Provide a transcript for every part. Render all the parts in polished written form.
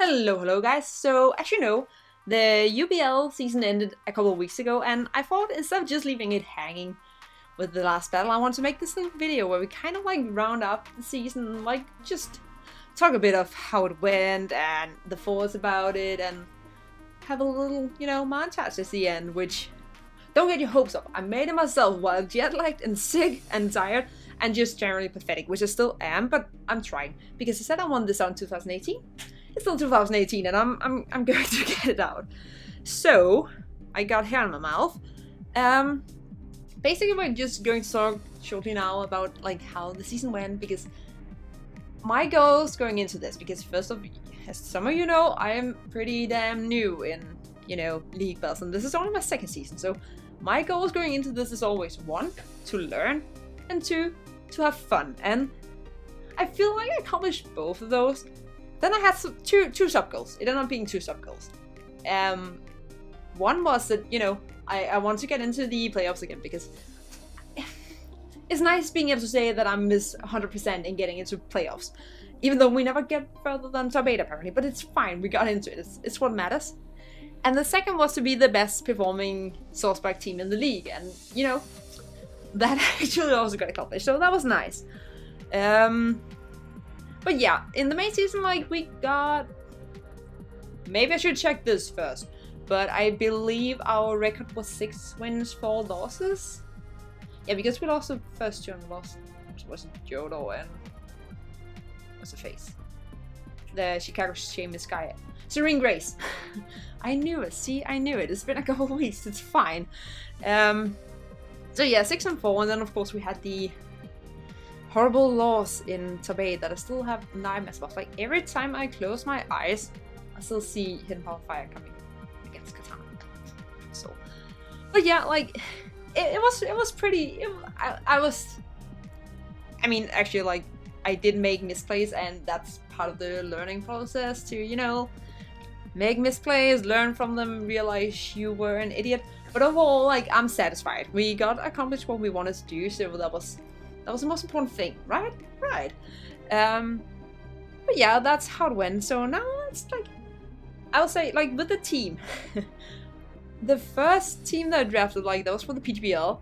Hello guys. So as you know, the UBL season ended a couple of weeks ago, and I thought instead of just leaving it hanging with the last battle, I want to make this little video where we kind of like round up the season, like just talk a bit of how it went and the thoughts about it, and have a little, montage at the end, which, don't get your hopes up, I made it myself while jet-lagged and sick and tired and just generally pathetic, which I still am, but I'm trying, because I said I wanted this out in 2018. It's still 2018 and I'm going to get it out. So, I got hair in my mouth. Basically we're just going to talk shortly now about like how the season went, because my goals going into this, because first of, as some of you know, I am pretty damn new in, League Bells, and this is only my second season, so my goals going into this is always 1, to learn, and 2, to have fun, and I feel like I accomplished both of those. Then I had two sub-goals. It ended up being 2 sub-goals. One was that, I want to get into the playoffs again, because it's nice being able to say that I'm Miss 100% in getting into playoffs. Even though we never get further than top 8 apparently, but it's fine, we got into it, it's what matters. And the second was to be the best performing Sawsbucks team in the league, and, that actually also got accomplished, so that was nice. But yeah, in the main season, like, we got... Maybe I should check this first, but I believe our record was 6 wins, 4 losses. Yeah, because we lost the first 2 and lost... Was it Jodo and... What's the face? The Chicago Seamus guy. Serene Grace. I knew it, see? I knew it. It's been a couple of weeks, it's fine. So yeah, 6 and 4, and then of course we had the horrible loss in top 8 that I still have nightmares of. Like, every time I close my eyes, I still see Hidden Power Fire coming against Katana. So, but yeah, like, it was pretty, I mean, actually, like, I did make misplays, and that's part of the learning process to, make misplays, learn from them, realize you were an idiot. But overall, like, I'm satisfied. We got accomplished what we wanted to do, so that was the most important thing, right? Right. But yeah, that's how it went. So now it's like, I would say, like, with the team, the first team that I drafted, like, that was for the PGBL.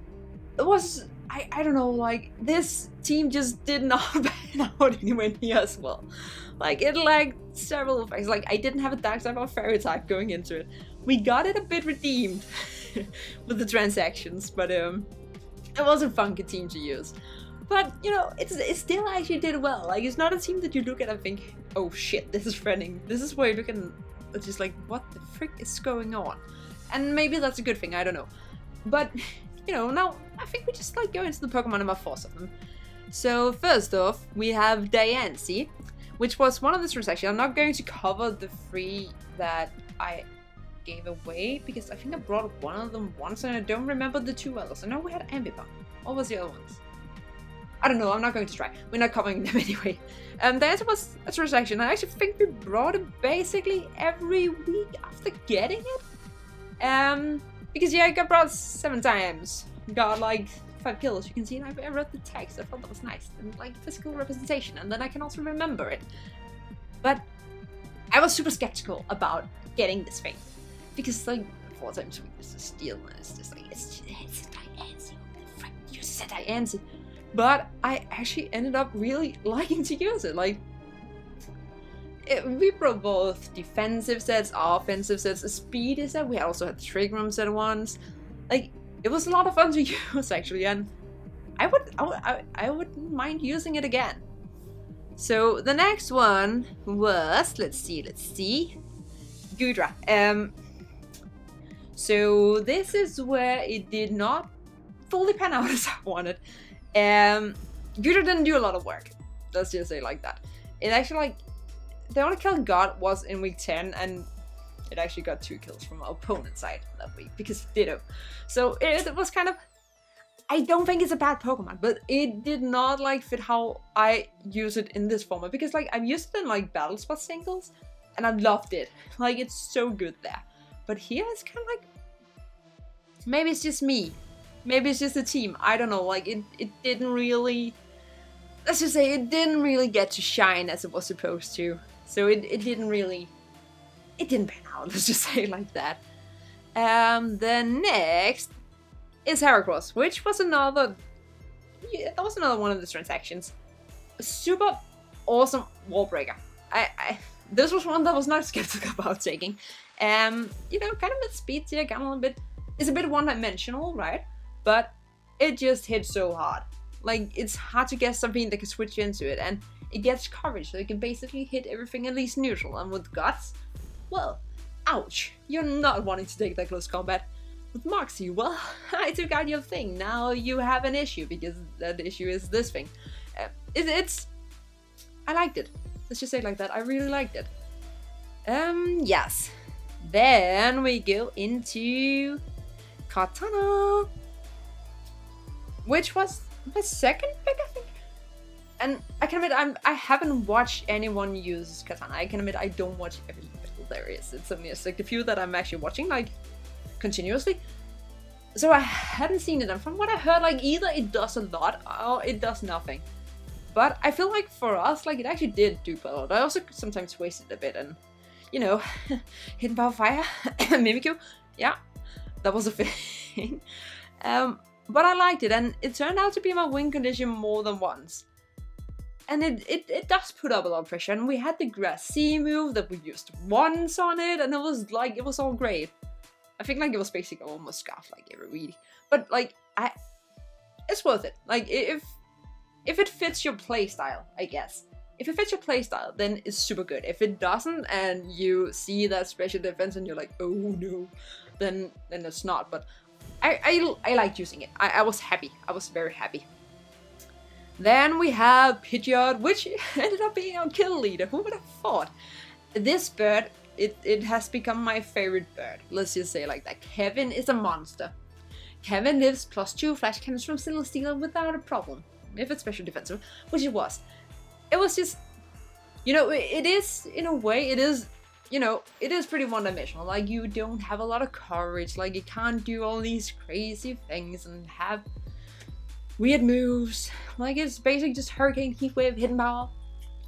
It was, I don't know, like, this team just did not pan out anywhere near as well. Like, it lacked several effects. Like, I didn't have a dark type or fairy type going into it. We got it a bit redeemed with the transactions, but it was a funky team to use. But, it still actually did well. Like, it's not a team that you look at and think, oh shit, this is threatening. This is where you look and it's just like, what the frick is going on? And maybe that's a good thing, I don't know. But, now I think we just like go into the Pokemon and about 4 of them. So first off, we have Diancie, which was one of the transactions. I'm not going to cover the 3 that I gave away, because I think I brought one of them once and I don't remember the 2 others. I know we had Ambipom. What was the other ones? I don't know, I'm not going to try. We're not covering them anyway. That was a transaction. I actually think we brought it basically every week after getting it. Because yeah, I got brought 7 times. Got like 5 kills. You can see, I wrote the text. I thought that was nice. And like physical representation. And then I can also remember it. But I was super skeptical about getting this thing. Because like, 4 times a week is a steal. And it's just like, it's Diancie. What the frick? You said Diancie. But I actually ended up really liking to use it. Like, we brought both defensive sets, offensive sets, a speed set. We also had the trick room set once. Like, it was a lot of fun to use actually, and I wouldn't mind using it again. So the next one was, let's see, Gudra. So this is where it did not fully pan out as I wanted. Gudra didn't do a lot of work. Let's just say it like that. It actually, like, the only kill it got was in week 10, and it actually got 2 kills from our opponent's side that week, because of Ditto. So it was kind of, I don't think it's a bad Pokemon, but it did not like fit how I use it in this format, because like I've used it in like Battle Spot singles, and I loved it. Like, it's so good there. But here it's kind of like, maybe it's just me. Maybe it's just the team, I don't know, like, it didn't really, let's just say, it didn't really get to shine as it was supposed to. So it didn't really it didn't pan out, let's just say it like that. The next is Heracross, which was another, yeah, that was another one of the transactions. A super awesome wall breaker. This was one that I was not skeptical about taking. You know, kind of a speed tier, kind of a bit, it's a bit one-dimensional, right? But it just hits so hard. Like, it's hard to get something that can switch into it, and it gets coverage, so it can basically hit everything at least neutral. And with Guts, well, ouch, you're not wanting to take that close combat. With Moxie, well, I took out your thing, now you have an issue, because that issue is this thing. I liked it. Let's just say it like that, I really liked it. Yes. Then we go into Katana, which was the second pick, I think. And I can admit, I haven't watched anyone use Katana. I can admit I don't watch every battle there is. It's only like the few that I'm actually watching, like, continuously. So I hadn't seen it, and from what I heard, like, either it does a lot or it does nothing. But I feel like for us, like, it actually did do a lot. I also sometimes wasted a bit, and, you know, Hidden Power Fire, Mimikyu, yeah, that was a thing. But I liked it, and it turned out to be my win condition more than once. And it does put up a lot of pressure, and we had the Grass C move that we used once on it, and it was like, it was all great. I think like it was basically almost scarf like every week. But like, it's worth it. Like, if it fits your playstyle, I guess. If it fits your playstyle, then it's super good. If it doesn't, and you see that special defense and you're like, oh no, then it's not. But I liked using it. I was happy. I was very happy. Then we have Pidgeot, which ended up being our kill leader. Who would have thought? This bird, it has become my favorite bird. Let's just say it like that. Kevin is a monster. Kevin lives +2 flash cannons from Celesteela without a problem. If it's special defensive, which it was. It was just, you know, it is, in a way, it is, you know, it is pretty one-dimensional. Like, you don't have a lot of coverage. Like, you can't do all these crazy things and have weird moves. Like, it's basically just Hurricane, Heat Wave, Hidden Power.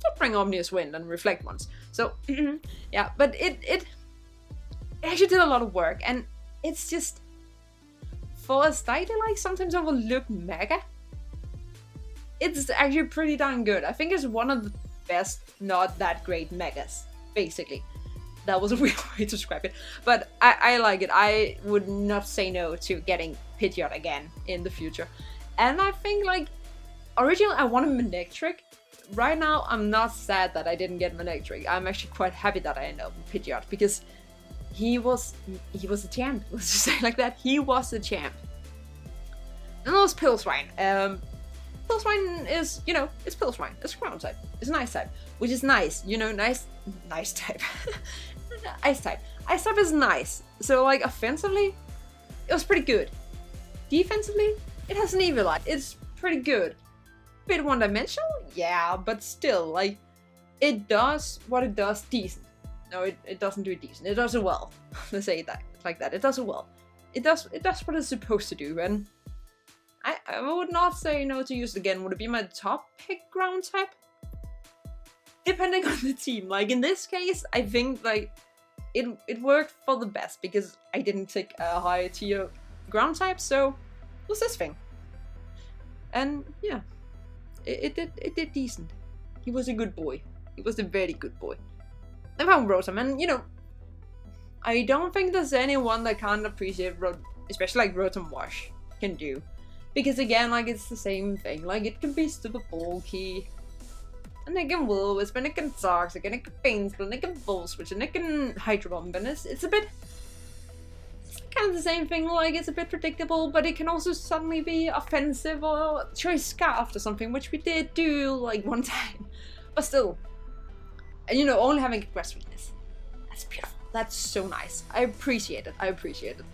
Just bring Omnious Wind and Reflect once. So, yeah, but it actually did a lot of work, and it's just, for a slightly, like, sometimes overlooked mega, it's actually pretty darn good. I think it's one of the best, not that great megas, basically. That was a weird way to describe it, but I like it. I would not say no to getting Pidgeot again in the future. And I think, like, originally I wanted Manectric. Right now, I'm not sad that I didn't get Manectric. I'm actually quite happy that I ended up with Pidgeot, because he was a champ. Let's just say it like that. He was a champ. And that was Pilswine. Pilswine is, you know, it's Pilswine. It's ground type. It's an ice type, which is nice. You know, nice type. Ice type. Ice type is nice. So, like, offensively, it was pretty good. Defensively, it has an Eviolite. It's pretty good. Bit one-dimensional? Yeah, but still, like, it does what it does decent. No, it doesn't do it decent. It does it well. Let's say that like that. It does it well. It does what it's supposed to do, and I would not say no to use it again. Would it be my top pick ground type? Depending on the team. Like, in this case, I think, like, it worked for the best, because I didn't take a higher tier ground type, so it was this thing. And yeah, it did decent. He was a good boy. He was a very good boy. I found Rotom, and, you know, I don't think there's anyone that can't appreciate especially like Rotom Wash can do. Because again, like, it's the same thing. Like, it can be super bulky, and it can Will-Wisp, and it can Toxic, and it can Pain Split, and it can Volt Switch, and it can Hydro Bomb, and it's a bit, it's kind of the same thing. Like, it's a bit predictable, but it can also suddenly be offensive or Choice Scarf or something, which we did do, like, one time. But still, and, you know, only having Grass Weakness, that's beautiful. That's so nice. I appreciate it. I appreciate it.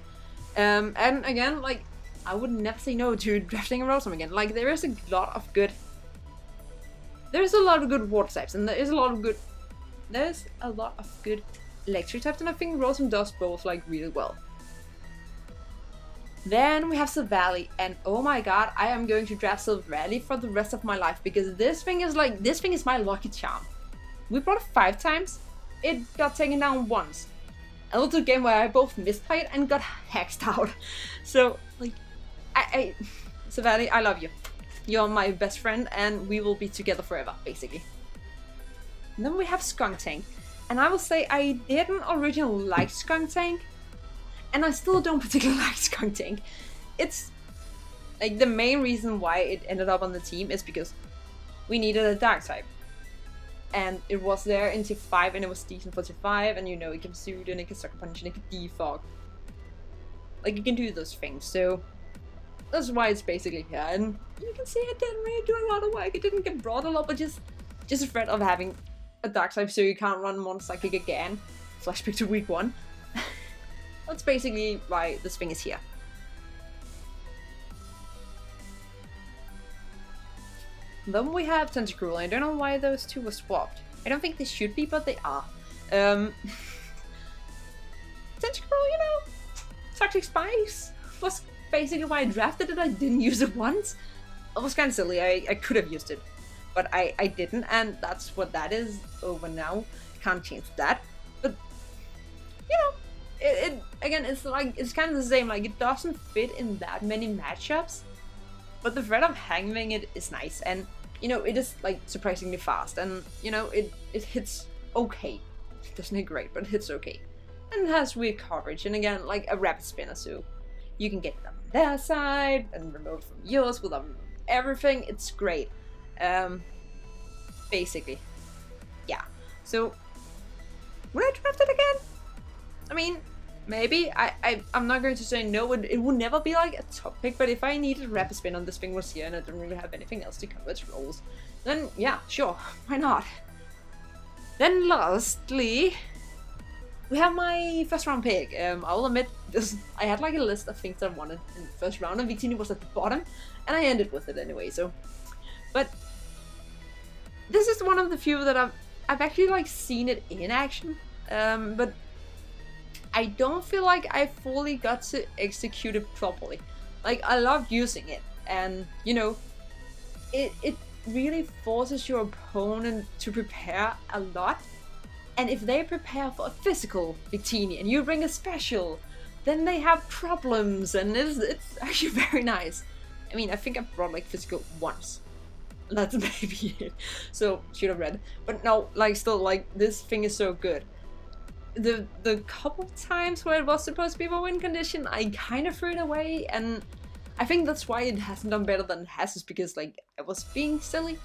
And again, like, I would never say no to drafting a Rotom again. Like, there is a lot of good... There's a lot of good water types, and there's a lot of good electric types, and I think Rotom does both, like, really well. Then we have Silvally, and oh my god, I am going to draft Silvally for the rest of my life, because this thing is my lucky charm. We brought it 5 times. it got taken down once. A little game where I both misplayed and got hexed out. So, like, Savali, I love you. You're my best friend and we will be together forever, basically. And then we have Skuntank. And I will say I didn't originally like Skuntank. And I still don't particularly like Skuntank. It's, like, the main reason why it ended up on the team is because we needed a dark type. And it was there in tier 5 and it was decent for tier 5 and you know it can suit and it can sucker punch and it can defog. Like, you can do those things, so that's why it's basically here. And you can see it didn't really do a lot of work. It didn't get brought a lot, but just a threat of having a dark type so you can't run Mono Psychic again. Flashback to week 1. That's basically why this thing is here. Then we have Tentacruel. I don't know why those two were swapped. I don't think they should be, but they are. Tentacruel, you know, Toxic Spice was basically why I drafted it. I didn't use it once. It was kind of silly. I could have used it, but I didn't, and that's what that is over now. Can't change that. But you know, it again, it's like it's kind of the same. Like, it doesn't fit in that many matchups. But the threat of hanging it is nice, and you know, it is like surprisingly fast, and you know, it hits okay. It doesn't hit great, but it hits okay. And it has weird coverage, and again, like a rapid spinner, so you can get it on their side and remote from yours with everything. It's great. Basically. Yeah. So would I draft it again? I mean, maybe. I'm not going to say no, it would never be like a top pick, but if I needed rapid spin on this thing was here and I don't really have anything else to cover its roles, then yeah, sure, why not? Then lastly, we have my first round pick. I'll admit this, I had like a list of things that I wanted in the first round and Victini was at the bottom, and I ended with it anyway, so. But this is one of the few that I've actually like seen it in action, but I don't feel like I fully got to execute it properly. Like, I loved using it, and you know, it really forces your opponent to prepare a lot. And if they prepare for a physical Victini and you bring a special, then they have problems, and it's actually very nice. I mean, I think I brought like physical once. That's maybe it. So should have read. But no, like still, like this thing is so good. The couple times where it was supposed to be a win condition, I kind of threw it away, and I think that's why it hasn't done better than it has, is because like I was being silly.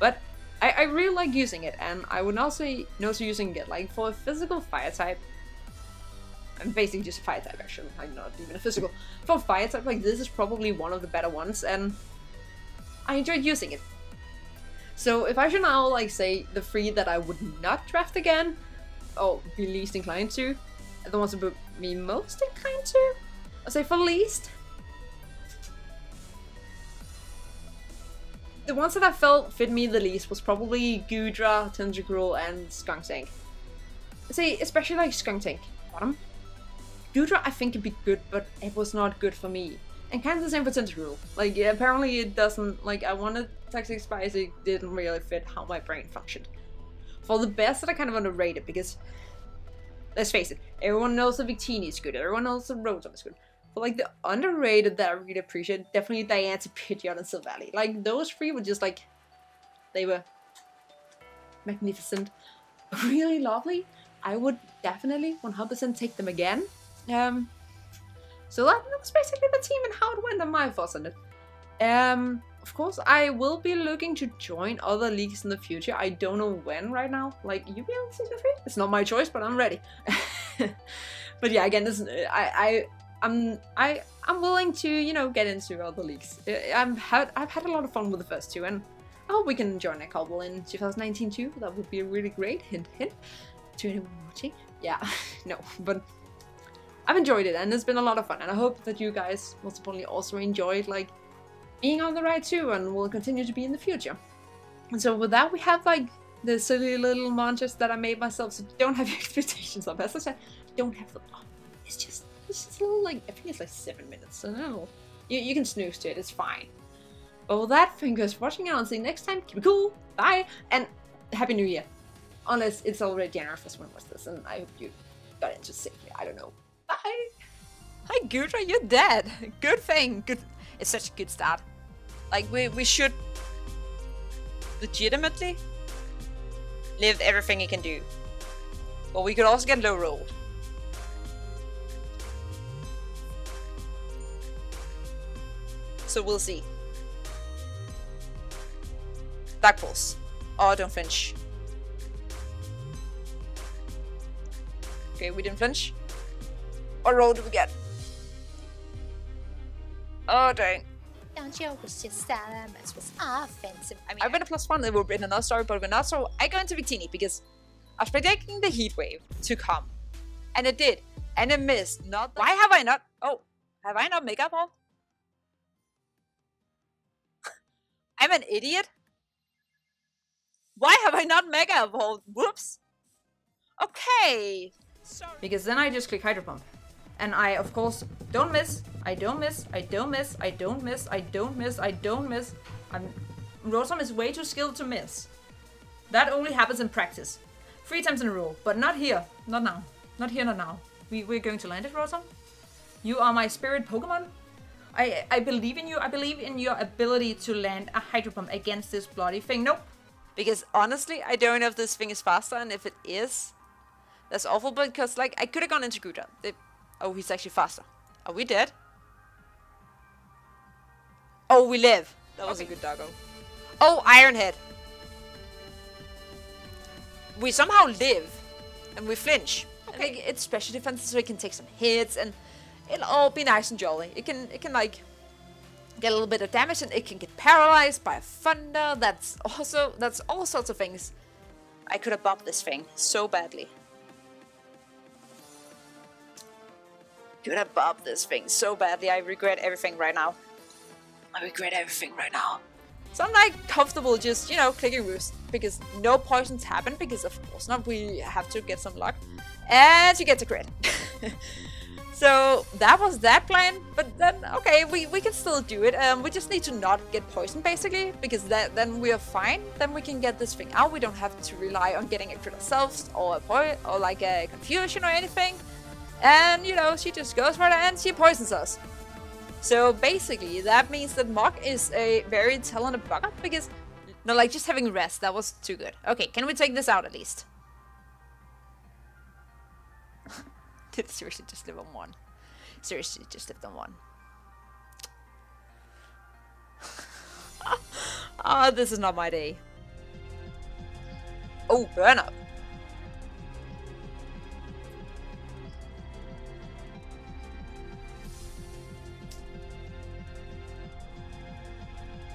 But I really like using it, and I would also using it like for a physical fire type. I'm basically just a fire type actually, I'm not even a physical. For a fire type, like this is probably one of the better ones, and I enjoyed using it. So if I should now like say the 3 that I would not draft again, or be least inclined to, the ones that would be most inclined to, I'll say for least, the ones that I felt fit me the least was probably Goodra, Tentacruel, and Skuntank. I'd say especially like Skuntank, bottom. Goodra I think could be good, but it was not good for me. And kind of the same for Tentacruel. Like, yeah, apparently it doesn't, like I wanted Toxic Spice, it didn't really fit how my brain functioned. For the best that I kind of underrated, because let's face it, everyone knows that Victini is good, everyone knows that Rotom is good. But like the underrated that I really appreciate, definitely Diancie, Pidgeot, and Silvally. Like those 3 were just like, they were magnificent, really lovely. I would definitely 100% take them again. So that was basically the team and how it went on my thoughts on it. Of course, I will be looking to join other leagues in the future. I don't know when right now. Like UBL Season 3? It's not my choice, but I'm ready. But yeah, again, this I'm willing to, you know, get into other leagues. I've had a lot of fun with the first 2, and I hope we can join a couple in 2019 too. That would be really great. Hint, hint. To anyone watching. Yeah, no, but I've enjoyed it, and it's been a lot of fun, and I hope that you guys most importantly also enjoyed like being on the ride too, and will continue to be in the future. And so with that, we have like the silly little monsters that I made myself, so don't have your expectations of. As I said, don't have them. Oh, it's just a little, like, I think it's like 7 minutes, so no, you can snooze to it, it's fine. But with that, thank you guys for watching, and I'll see you next time. Keep it cool, bye, and Happy New Year. Unless it's already January 1st when was this, and I hope you got into safely. I don't know. Bye! Hi Gudra, you're dead! Good thing! Good. It's such a good start. Like, we should legitimately live everything he can do. But we could also get low rolled. So we'll see. Dark Pulse. Oh, don't flinch. Okay, we didn't flinch. What roll do we get? Oh, dang. Don't you wish your Salamence was offensive? I mean, I've been a +1, it would have been another story, but we're not, so I go into Victini because I was predicting the heat wave to come. And it did. And it missed. Not. Why have I not? Oh, have I not makeup on? I'm an idiot. Why have I not makeup on? Whoops. Okay. Sorry. Because then I just click Hydro Pump. And I, of course, don't miss. I don't miss. I don't miss. I don't miss. I don't miss. I don't miss. Rotom is way too skilled to miss. That only happens in practice. 3 times in a row. But not here. Not now. Not here, not now. We're going to land it, Rotom. You are my spirit Pokemon. I believe in you. I believe in your ability to land a Hydro Pump against this bloody thing. Nope. Because honestly, I don't know if this thing is faster. And if it is, that's awful. Because, like, I could have gone into Gudra. Oh, he's actually faster. Are we dead? Oh, we live. That was a good doggo. Oh, Iron Head. We somehow live. And we flinch. Okay. And, like, it's special defense, so it can take some hits. And it'll all be nice and jolly. It can like, get a little bit of damage. And it can get paralyzed by thunder. That's all sorts of things. I could have bopped this thing so badly. Could have bopped this thing so badly. I regret everything right now. I regret everything right now. So I'm like comfortable just, you know, clicking Roost. Because no poisons happen. Because of course not. We have to get some luck. And you get to crit. So that was that plan. But then, okay, we can still do it. We just need to not get poisoned basically. Because then we are fine. Then we can get this thing out. We don't have to rely on getting a crit ourselves. Or like a confusion or anything. And, you know, she just goes for it and she poisons us. So basically, that means that Mok is a very talented bugger because, no, like, just having rest, that was too good. Okay, can we take this out at least? Did it seriously just live on 1? Seriously, just lived on 1. Oh, this is not my day. Oh, burn up.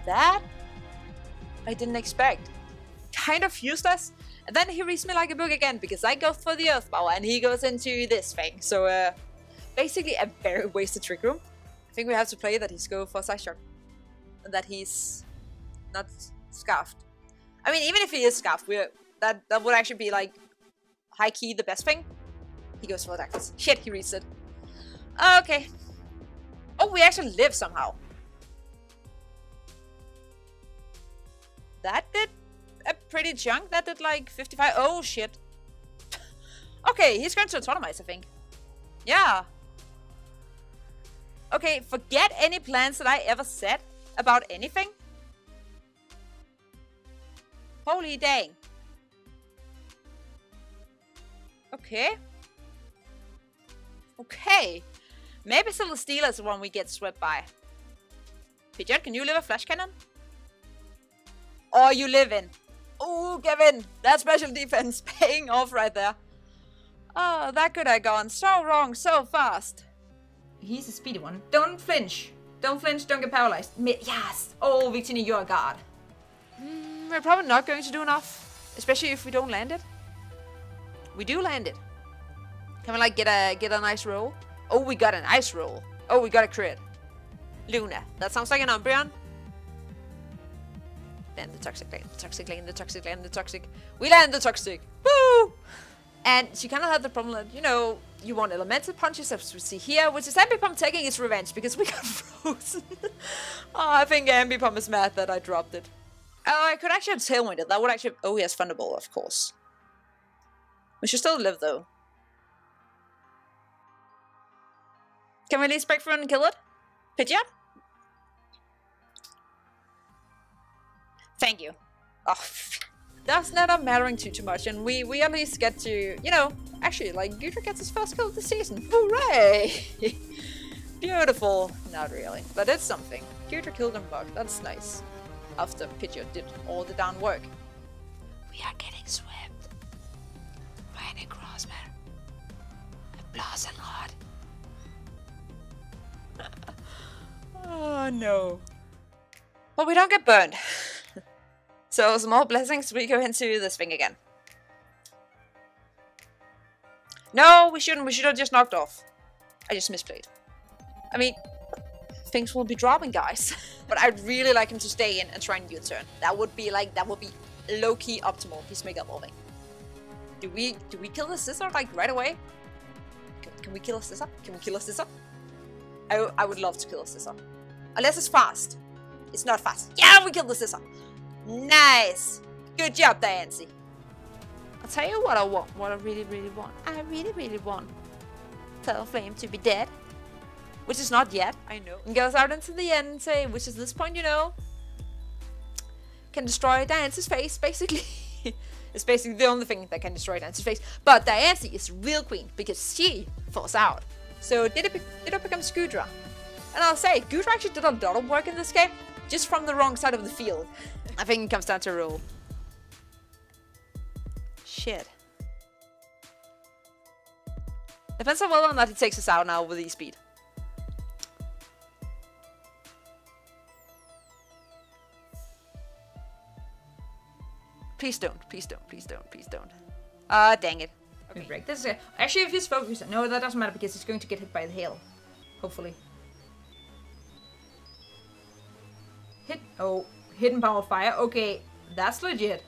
That I didn't expect. Kind of useless. And then he reads me like a book again because I go for the Earth Power and he goes into this thing. So basically a very wasted Trick Room. I think we have to play that he's going for Side Shot. And that he's not Scarfed. I mean, even if he is Scarfed, that would actually be like high key the best thing. He goes for Darkness. Shit, he reads it. Okay. Oh, we actually live somehow. That did a pretty chunk. That did like 55. Oh, shit. Okay, he's going to autonomize, I think. Yeah. Okay, forget any plans that I ever said about anything. Holy dang. Okay. Okay. Maybe Celesteela is the one we get swept by. Pidgeot, can you live a Flash Cannon? Oh, you live in. Oh, Kevin, that special defense paying off right there. Oh, that could have gone so wrong so fast. He's a speedy one. Don't flinch. Don't flinch, don't get paralyzed. Yes! Oh, Victini, you're a god. We're probably not going to do enough. Especially if we don't land it. We do land it. Can we like get a nice roll? Oh, we got an ice roll. Oh, we got a crit. Luna. That sounds like an Umbreon. Land the toxic, land the toxic, land the toxic, land the toxic. We land the toxic. Woo! And she kind of had the problem that, you know, you want elemental punches as we see here, which is Ambipom taking its revenge because we got frozen. Oh, I think Ambipom is mad that I dropped it. Oh, I could actually have Tailwind it. That would actually... Oh, he has Thunderbolt, of course. We should still live, though. Can we at least break through and kill it? Pidgeot? Thank you. Oh, that's not mattering too much, and we at least get to, you know, actually, like, Gudra gets his first kill of the season. Hooray! Beautiful. Not really, but it's something. Gudra killed a bug. That's nice. After Pidgeot did all the down work. We are getting swept by an crossman. A blossom rod. Oh no. Well, we don't get burned. So, small blessings, we go into this thing again. No, we shouldn't. We should have just knocked off. I just misplayed. I mean, things will be dropping, guys. But I'd really like him to stay in and try and U-turn. That would be low-key optimal Peacemaker evolving. Do we kill the scissor like right away? Can we kill a scissor? Can we kill a scissor? I would love to kill a scissor. Unless it's fast. It's not fast. Yeah, we killed the scissor. Nice. Good job, Diancie. I'll tell you what I want. What I really want. I really want Talonflame to be dead. Which is not yet, I know. And goes out into the end and say, which is this point, you know, can destroy Diancie's face, basically. It's basically the only thing that can destroy Diancie's face. But Diancie is real queen because she falls out. So did it become Gudra? And I'll say, Gudra actually did a lot of work in this game, just from the wrong side of the field. I think it comes down to rule. Shit. Depends on whether or not he takes us out now with E-speed. Please don't, please don't, please don't, please don't. Ah, dang it. Okay, break this. Actually, if he's focused, no, that doesn't matter because he's going to get hit by the hail. Hopefully. Hit. Oh, hidden power fire. Okay, that's legit.